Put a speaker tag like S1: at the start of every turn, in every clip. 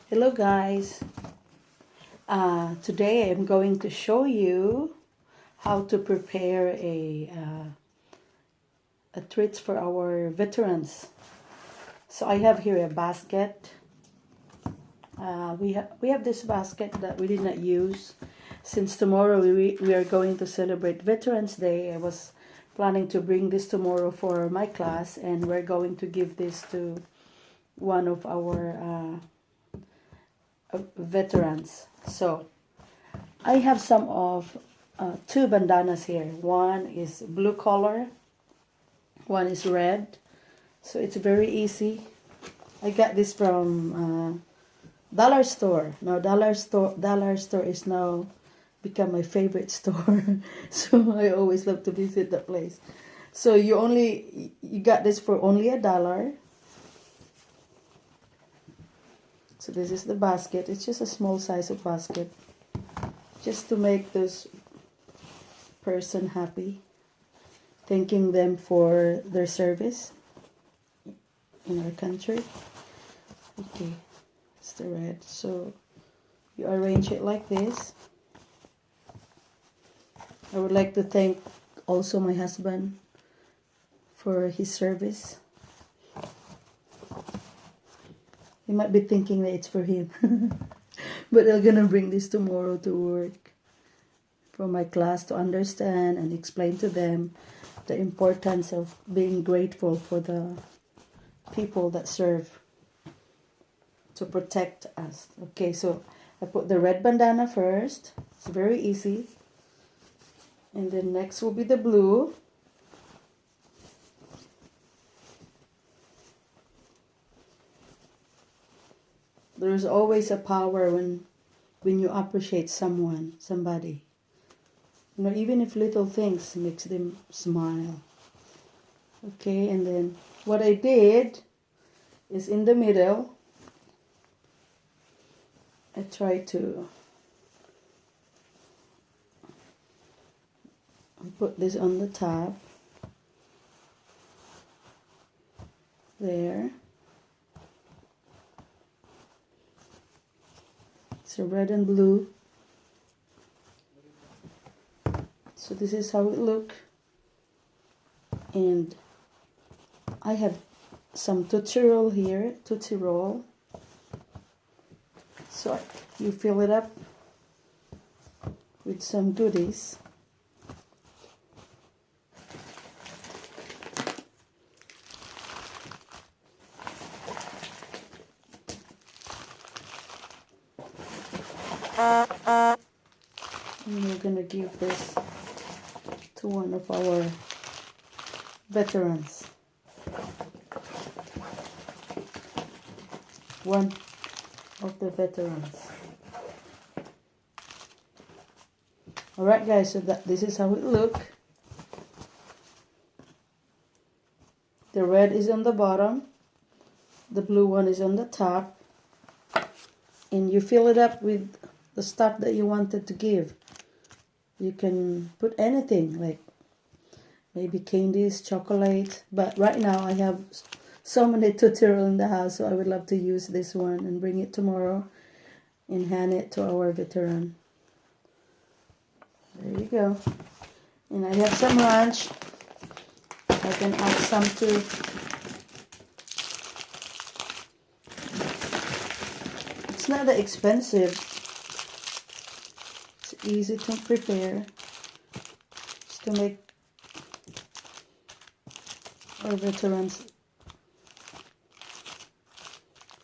S1: Hello guys, today I'm going to show you how to prepare a treat for our veterans. So I have here a basket. We have this basket that we did not use since tomorrow we are going to celebrate Veterans Day. I was planning to bring this tomorrow for my class, and we're going to give this to one of our veterans. So I have some of two bandanas here. One is blue color, one is red. So it's very easy. I got this from Dollar Store. Now Dollar Store is now become my favorite store. So I always love to visit that place. So you got this for only $1. So this is the basket. It's just a small size of basket, just to make this person happy, thanking them for their service in our country. Okay, it's the red. So you arrange it like this. I would like to thank also my husband for his service. He might be thinking that it's for him. But I'm gonna bring this tomorrow to work for my class to understand and explain to them the importance of being grateful for the people that serve to protect us. Okay, so I put the red bandana first. It's very easy. And then next will be the blue. There's always a power when you appreciate somebody. You know, even if little things makes them smile. Okay, and then what I did is in the middle, I try to put this on the top. There. So red and blue. So this is how it look. And I have some Tootsie Roll here, Tootsie Roll. So you fill it up with some goodies. And we're gonna give this to one of our veterans. One of the veterans. Alright guys, so this is how it look. The red is on the bottom. The blue one is on the top. And you fill it up with the stuff that you wanted to give. You can put anything, like maybe candies, chocolate. But right now I have so many Tootsie Roll in the house, so I would love to use this one and bring it tomorrow and hand it to our veteran. There you go. And I have some lunch. I can add some too. It's not that expensive. It's easy to prepare. Just to make our veterans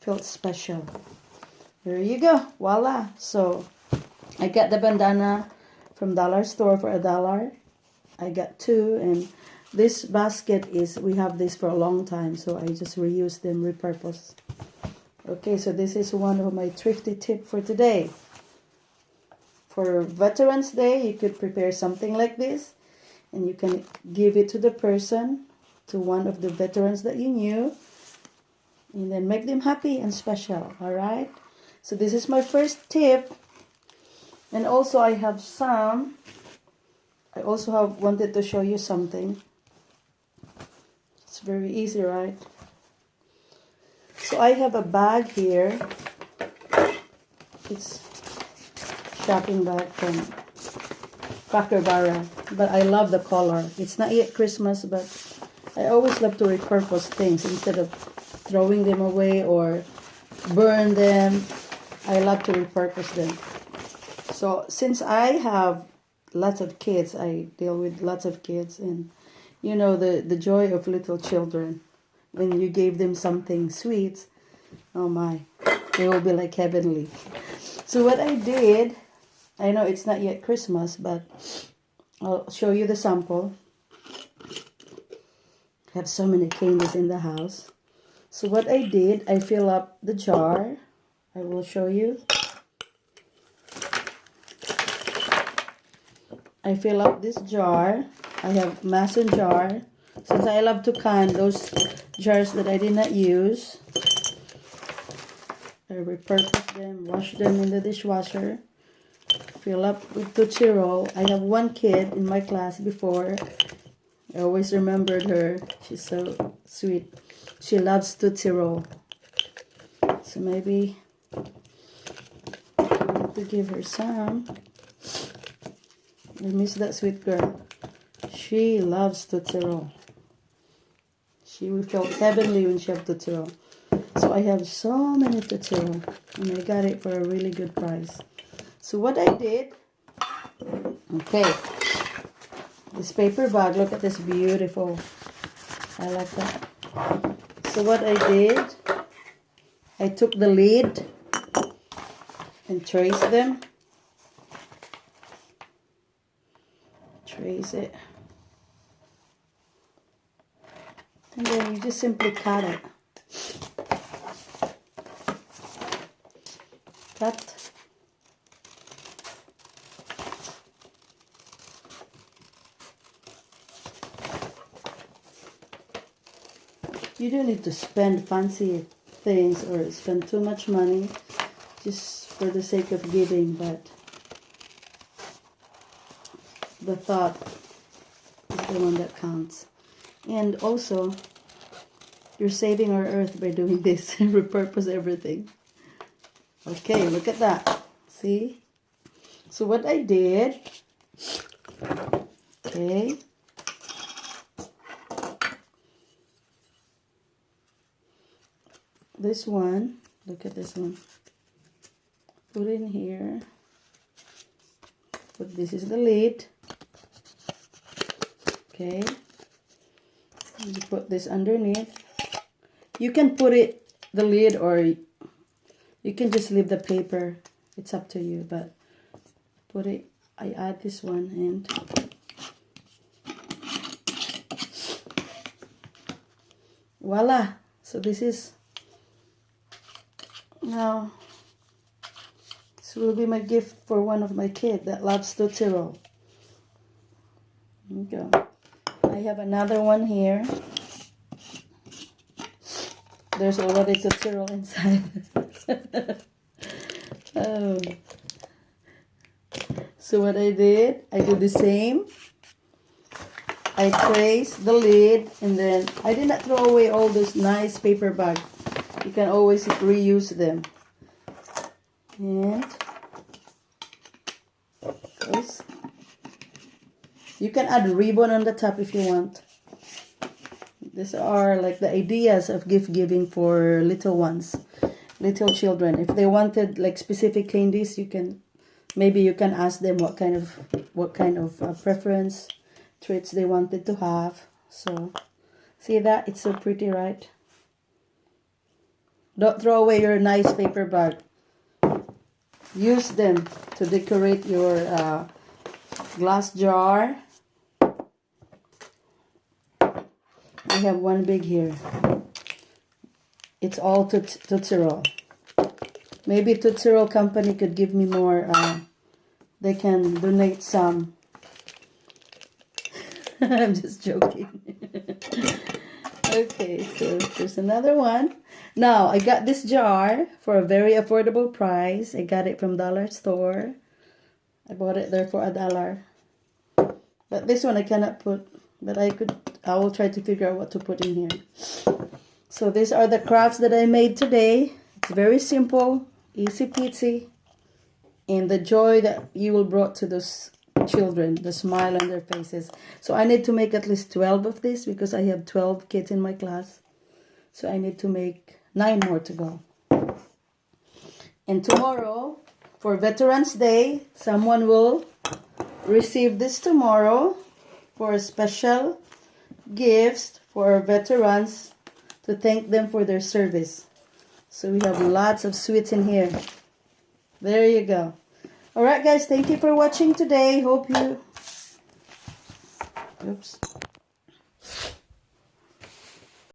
S1: feel special. There you go. Voila. So I got the bandana from Dollar Store for $1. I got two, and this basket we have this for a long time, so I just reuse them, repurpose. Okay, so this is one of my thrifty tip for today. For Veterans Day, you could prepare something like this, and you can give it to the person, to one of the veterans that you knew, and then make them happy and special. All right, so this is my first tip. And also I also wanted to show you something. It's very easy, right? So I have a bag here It's shopping bag from Cracker Barrel. But I love the color. It's not yet Christmas, but I always love to repurpose things instead of throwing them away or burn them. I love to repurpose them. So since I have lots of kids, I deal with lots of kids, and you know the joy of little children when you gave them something sweet. Oh my, they will be like heavenly. So what I did, I know it's not yet Christmas, but I'll show you the sample. I have so many candies in the house. So what I did, I fill up the jar. I will show you. I fill up this jar. I have mason jar. Since I love to can those jars that I did not use, I repurpose them, wash them in the dishwasher. Fill up with Tootsie Roll. I have one kid in my class before. I always remembered her. She's so sweet. She loves Tootsie Roll. So maybe I want to give her some. I miss that sweet girl. She loves Tootsie Roll. She will feel heavenly when she has Tootsie Roll. So I have so many Tootsie Roll. And I got it for a really good price. So what I did, okay, this paper bag, look at this, beautiful. I like that. So what I did, I took the lid and traced them. Trace it. And then you just simply cut it. Cut. You don't need to spend fancy things or spend too much money just for the sake of giving, but the thought is the one that counts. And also, you're saving our earth by doing this. Repurpose everything. Okay, look at that. See? So what I did, okay, this one, look at this one. Put in here. But this is the lid. Okay. You put this underneath. You can put it, the lid, or you can just leave the paper. It's up to you, but put it, I add this one and voila. So this is, now, this will be my gift for one of my kids that loves Tootsie Roll. There you go. I have another one here. There's already Tootsie Roll inside. Oh. So what I did, I do the same. I trace the lid, and then I did not throw away all this nice paper bag. You can always reuse them. And close. You can add ribbon on the top if you want. These are like the ideas of gift giving for little ones, little children. If they wanted like specific candies, you can, maybe you can ask them what kind of preference treats they wanted to have. So see that? It's so pretty, right? Don't throw away your nice paper bag. Use them to decorate your glass jar. I have one big here. It's all Tootsie Roll. Maybe Tootsie Roll company could give me more. They can donate some. I'm just joking. Okay, so there's another one. Now, I got this jar for a very affordable price. I got it from Dollar Store. I bought it there for $1. But this one I cannot put, but I will try to figure out what to put in here. So these are the crafts that I made today. It's very simple, easy peasy. and the joy that you will brought to those children, the smile on their faces. So I need to make at least 12 of this because I have 12 kids in my class. So I need to make 9 more to go. And tomorrow, for Veterans Day, someone will receive this tomorrow for a special gifts for our veterans to thank them for their service. So we have lots of sweets in here. There you go. Alright guys, thank you for watching today. Hope you... Oops.